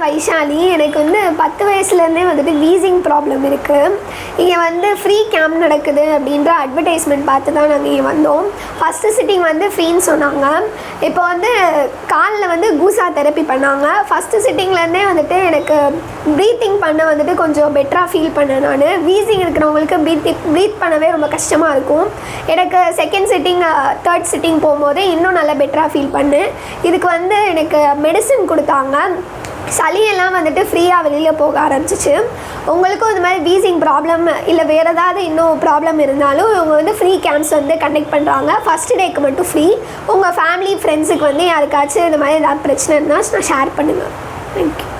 வைஷாலி, எனக்கு வந்து 10 வயசுலேருந்தே வந்துட்டு வீசிங் ப்ராப்ளம் இருக்குது. இங்கே வந்து ஃப்ரீ கேம்ப் நடக்குது அப்படின்ற அட்வர்டைஸ்மெண்ட் பார்த்து தான் நாங்கள் இங்கே வந்தோம். ஃபஸ்ட்டு சிட்டிங் வந்து ஃப்ரீன்னு சொன்னாங்க. இப்போ வந்து காலில் வந்து கூசா தெரப்பி பண்ணாங்க. ஃபஸ்ட்டு சிட்டிங்லேருந்தே வந்துட்டு எனக்கு ப்ரீத்திங் பண்ண வந்துட்டு கொஞ்சம் பெட்டராக ஃபீல் பண்ணேன். நான் வீசிங் இருக்கிறவங்களுக்கு ப்ரீத் பண்ணவே ரொம்ப கஷ்டமாக இருக்கும். எனக்கு செகண்ட் சிட்டிங் தேர்ட் சிட்டிங் போகும்போது இன்னும் நல்லா பெட்டராக ஃபீல் பண்ணேன். இதுக்கு வந்து எனக்கு மெடிசன் கொடுத்தாங்க. சளியெல்லாம் வந்துட்டு ஃப்ரீயாக வெளியில் போக ஆரம்பிச்சிச்சு. உங்களுக்கும் இந்த மாதிரி வீசிங் ப்ராப்ளம் இல்லை வேறு ஏதாவது இன்னும் ப்ராப்ளம் இருந்தாலும் இவங்க வந்து ஃப்ரீ கேம்ப்ஸ் வந்து கண்டக்ட் பண்ணுறாங்க. ஃபஸ்ட்டு டேக்கு மட்டும் ஃப்ரீ. உங்கள் ஃபேமிலி ஃப்ரெண்ட்ஸுக்கு வந்து யாருக்காச்சும் இந்த மாதிரி ஏதாவது பிரச்சனை இருந்தால் நான் ஷேர் பண்ணுங்கள். தேங்க்யூ.